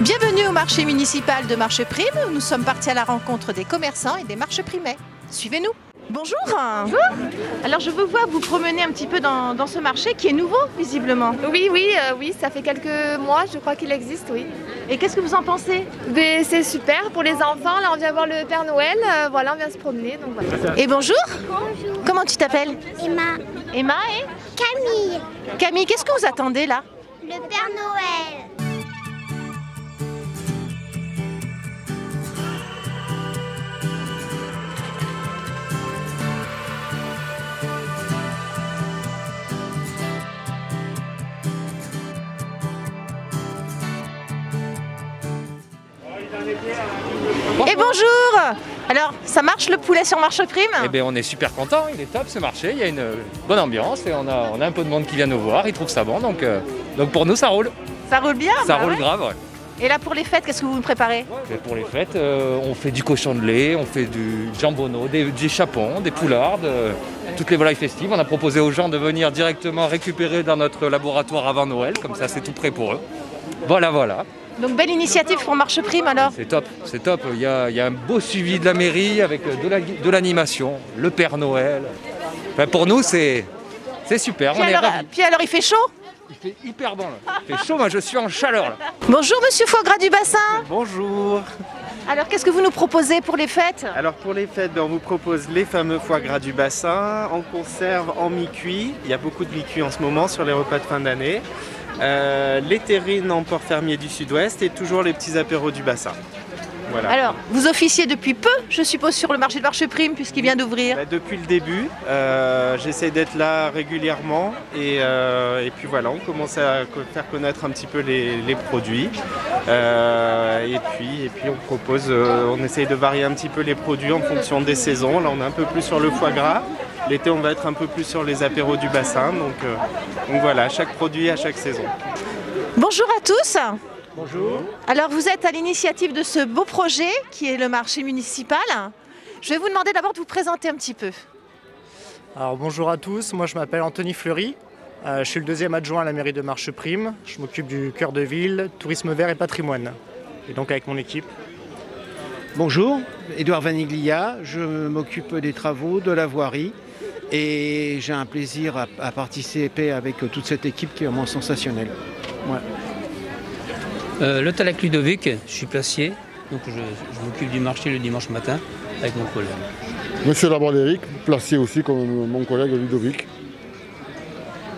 Bienvenue au marché municipal de Marcheprime. Nous sommes partis à la rencontre des commerçants et des marcheprimais. Suivez-nous. Bonjour. Bonjour. Alors je vous vois vous promener un petit peu dans ce marché qui est nouveau visiblement. Oui, ça fait quelques mois je crois qu'il existe, oui. Et qu'est-ce que vous en pensez? C'est super pour les enfants, là on vient voir le Père Noël, voilà on vient se promener. Donc voilà. Et bonjour. Bonjour. Comment tu t'appelles? Emma. Emma et Camille. Camille, qu'est-ce que vous attendez là? Le Père Noël. Et bonjour. Alors, ça marche le poulet sur Marcheprime? Eh bien, on est super content, il est top ce marché, il y a une bonne ambiance et on a un peu de monde qui vient nous voir, ils trouvent ça bon, donc pour nous ça roule. Ça roule bien? Ça bah roule ouais. grave, ouais. Et là pour les fêtes, qu'est-ce que vous nous préparez? Et pour les fêtes, on fait du cochon de lait, on fait du jambonneau, des chapons, des poulardes, toutes les volailles festives. On a proposé aux gens de venir directement récupérer dans notre laboratoire avant Noël, comme ça c'est tout prêt pour eux. Voilà. Donc belle initiative pour Marcheprime alors. C'est top. Il y a un beau suivi de la mairie avec de l'animation, le Père Noël. Enfin, pour nous, c'est super, on est ravis. Puis alors il fait chaud? Il fait hyper bon là. Il fait chaud, moi je suis en chaleur là. Bonjour Monsieur Foie Gras du Bassin. Bonjour. Alors qu'est-ce que vous nous proposez pour les fêtes? Alors pour les fêtes, on vous propose les fameux foie gras du bassin en conserve, en mi-cuit. Il y a beaucoup de mi-cuit en ce moment sur les repas de fin d'année. Les terrines en porc fermier du sud-ouest et toujours les petits apéros du bassin. Voilà. Alors, vous officiez depuis peu, je suppose, sur le marché de Marcheprime puisqu'il vient d'ouvrir. Depuis le début, j'essaie d'être là régulièrement et puis voilà, on commence à faire connaître un petit peu les produits et puis on propose, on essaye de varier un petit peu les produits en fonction des saisons. Là on est un peu plus sur le foie gras, l'été on va être un peu plus sur les apéros du bassin, donc voilà, chaque produit à chaque saison. Bonjour à tous. Bonjour. Alors vous êtes à l'initiative de ce beau projet qui est le marché municipal. Je vais vous demander d'abord de vous présenter un petit peu. Alors bonjour à tous, moi je m'appelle Anthony Fleury, je suis le deuxième adjoint à la mairie de Marcheprime, je m'occupe du cœur de ville, tourisme vert et patrimoine, et donc avec mon équipe. Bonjour, Édouard Vaniglia, je m'occupe des travaux, de la voirie et j'ai un plaisir à participer avec toute cette équipe qui est vraiment sensationnelle. Ouais. Le Talac Ludovic, je suis placier, donc je m'occupe du marché le dimanche matin avec mon collègue. Monsieur Laborde-Éric, placier aussi comme mon collègue Ludovic.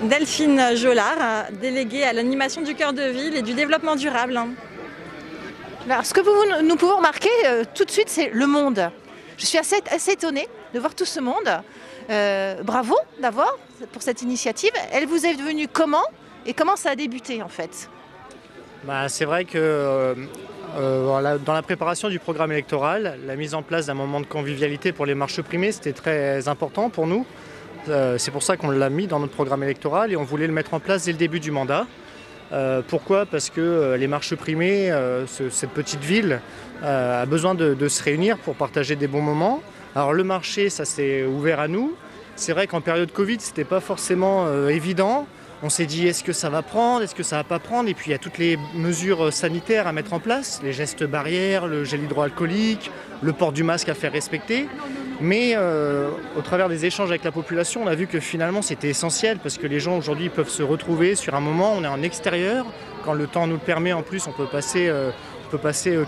Delphine Jolard, déléguée à l'animation du cœur de ville et du développement durable. Alors, ce que nous pouvons remarquer tout de suite, c'est le monde. Je suis assez étonnée de voir tout ce monde. Bravo d'abord pour cette initiative. Elle vous est venue comment et comment ça a débuté en fait? C'est vrai que dans la préparation du programme électoral, la mise en place d'un moment de convivialité pour les marcheprimés, c'était très important pour nous. C'est pour ça qu'on l'a mis dans notre programme électoral et on voulait le mettre en place dès le début du mandat. Pourquoi? Parce que les marcheprimés, cette petite ville, a besoin de se réunir pour partager des bons moments. Alors le marché, ça s'est ouvert à nous. C'est vrai qu'en période Covid, c'était pas forcément évident. On s'est dit est-ce que ça va prendre, est-ce que ça va pas prendre, et puis il y a toutes les mesures sanitaires à mettre en place, les gestes barrières, le gel hydroalcoolique, le port du masque à faire respecter. Mais au travers des échanges avec la population, on a vu que finalement c'était essentiel parce que les gens aujourd'hui peuvent se retrouver sur un moment, on est en extérieur, quand le temps nous le permet en plus, on peut passer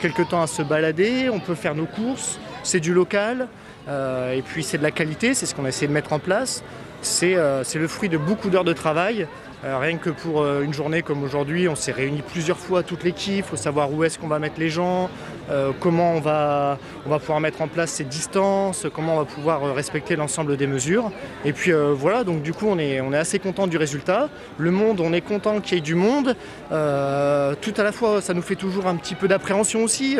quelques temps à se balader, on peut faire nos courses, c'est du local, et puis c'est de la qualité, c'est ce qu'on a essayé de mettre en place. C'est le fruit de beaucoup d'heures de travail. Rien que pour une journée comme aujourd'hui, on s'est réunis plusieurs fois toute l'équipe, il faut savoir où est-ce qu'on va mettre les gens, comment on va pouvoir mettre en place ces distances, comment on va pouvoir respecter l'ensemble des mesures. Et puis voilà, donc du coup on est assez content du résultat. Le monde, on est content qu'il y ait du monde. Tout à la fois, ça nous fait toujours un petit peu d'appréhension aussi.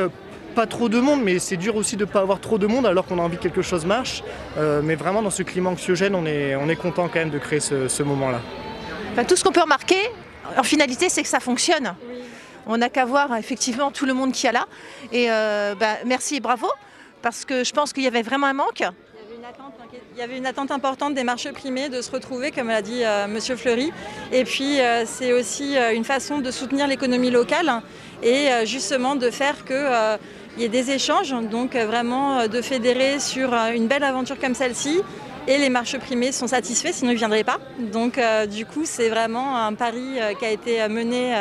Pas trop de monde, mais c'est dur aussi de ne pas avoir trop de monde alors qu'on a envie que quelque chose marche. Mais vraiment dans ce climat anxiogène, on est content quand même de créer ce moment-là. Enfin, tout ce qu'on peut remarquer, en finalité, c'est que ça fonctionne. Oui. On n'a qu'à voir effectivement tout le monde qu'il y a là. Et merci et bravo, parce que je pense qu'il y avait vraiment un manque. Il y avait une attente Il y avait une attente importante des marchés primés de se retrouver, comme l'a dit Monsieur Fleury. Et puis c'est aussi une façon de soutenir l'économie locale et justement de faire qu'il y ait des échanges, donc vraiment de fédérer sur une belle aventure comme celle-ci. Et les marchés primés sont satisfaits, sinon ils ne viendraient pas. Donc du coup, c'est vraiment un pari qui a été mené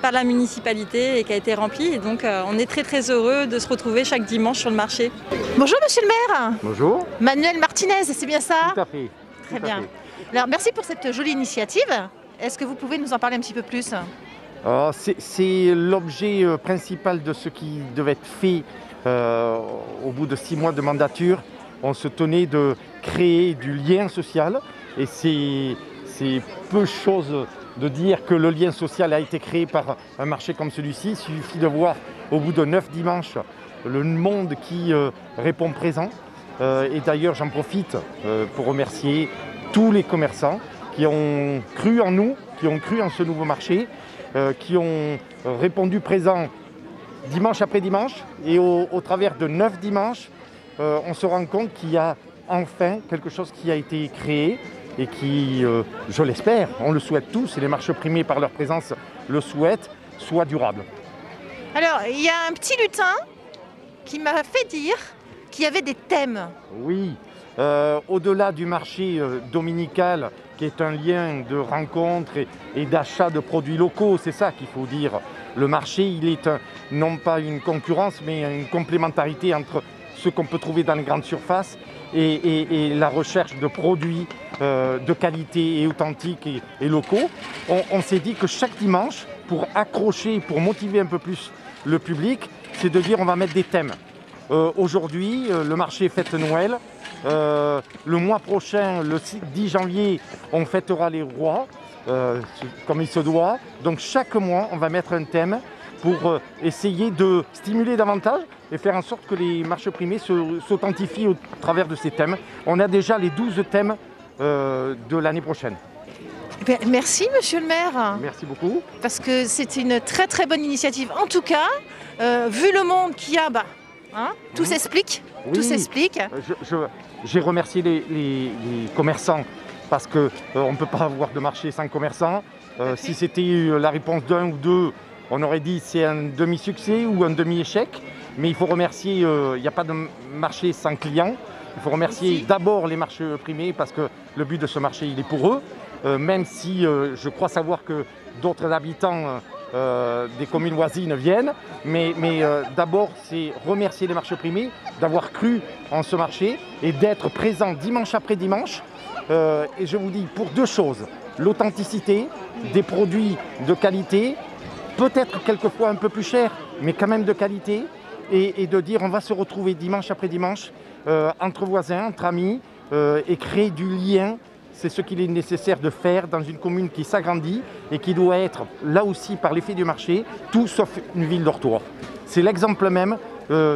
par la municipalité et qui a été rempli. Et donc on est très très heureux de se retrouver chaque dimanche sur le marché. Bonjour Monsieur le maire. Bonjour. Manuel Martinez, c'est bien ça? Tout à fait. Très bien. Alors merci pour cette jolie initiative. Est-ce que vous pouvez nous en parler un petit peu plus? C'est l'objet principal de ce qui devait être fait au bout de 6 mois de mandature. On se tenait de créer du lien social et c'est peu de choses de dire que le lien social a été créé par un marché comme celui-ci. Il suffit de voir au bout de 9 dimanches le monde qui répond présent. Et d'ailleurs j'en profite pour remercier tous les commerçants qui ont cru en nous, qui ont cru en ce nouveau marché, qui ont répondu présent dimanche après dimanche. Et au travers de 9 dimanches, on se rend compte qu'il y a enfin quelque chose qui a été créé et qui, je l'espère, on le souhaite tous, et les marchés primés par leur présence le souhaitent, soit durable. Alors, il y a un petit lutin qui m'a fait dire qu'il y avait des thèmes. Oui, au-delà du marché dominical, qui est un lien de rencontre et d'achat de produits locaux, c'est ça qu'il faut dire. Le marché, il est non pas une concurrence, mais une complémentarité entre ce qu'on peut trouver dans les grandes surfaces et la recherche de produits de qualité et authentiques et locaux. On s'est dit que chaque dimanche, pour accrocher, pour motiver un peu plus le public, c'est de dire on va mettre des thèmes. Aujourd'hui, le marché fête Noël. Le mois prochain, le 10 janvier, on fêtera les rois, comme il se doit. Donc chaque mois, on va mettre un thème pour essayer de stimuler davantage et faire en sorte que les marchés primés s'authentifient au travers de ces thèmes. On a déjà les 12 thèmes de l'année prochaine. Bien, merci Monsieur le maire. Merci beaucoup. Parce que c'est une très très bonne initiative. En tout cas, vu le monde qu'il y a, tout s'explique. Oui. Tout s'explique. J'ai remercié les commerçants parce qu'on ne peut pas avoir de marché sans commerçants. Si c'était la réponse d'un ou deux, on aurait dit c'est un demi-succès ou un demi-échec. Mais il faut remercier, il n'y a pas de marché sans clients. Il faut remercier d'abord les marchés primés parce que le but de ce marché, il est pour eux. Même si je crois savoir que d'autres habitants des communes voisines viennent. Mais d'abord, c'est remercier les marchés primés d'avoir cru en ce marché et d'être présents dimanche après dimanche. Et je vous dis pour deux choses, l'authenticité, des produits de qualité, peut-être quelquefois un peu plus chers, mais quand même de qualité, et de dire on va se retrouver dimanche après dimanche entre voisins, entre amis, et créer du lien. C'est ce qu'il est nécessaire de faire dans une commune qui s'agrandit et qui doit être, là aussi, par l'effet du marché, tout sauf une ville dortoir. C'est l'exemple même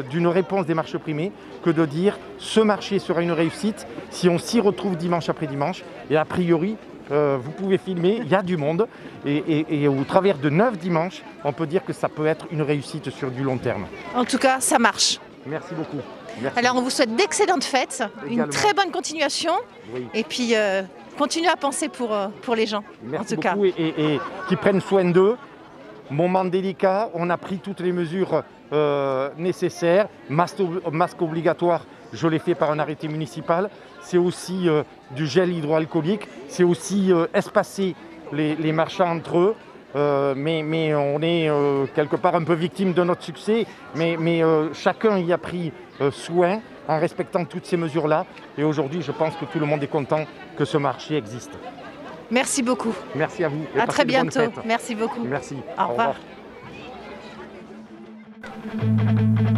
d'une réponse des marchés primés que de dire ce marché sera une réussite si on s'y retrouve dimanche après dimanche. Et a priori, vous pouvez filmer, il y a du monde. Et au travers de 9 dimanches, on peut dire que ça peut être une réussite sur du long terme. En tout cas, ça marche. Merci beaucoup. Merci. Alors on vous souhaite d'excellentes fêtes, également. Une très bonne continuation, oui. Et puis continuez à penser pour les gens. Merci en tout beaucoup cas. et qu'ils prennent soin d'eux. Moment délicat, on a pris toutes les mesures nécessaires. Masque obligatoire, je l'ai fait par un arrêté municipal. C'est aussi du gel hydroalcoolique, c'est aussi espacer les marchands entre eux. Mais on est quelque part un peu victime de notre succès, mais chacun y a pris soin en respectant toutes ces mesures-là. Et aujourd'hui, je pense que tout le monde est content que ce marché existe. Merci beaucoup. Merci à vous. À très bientôt. Merci beaucoup. Merci. Au revoir. Au revoir.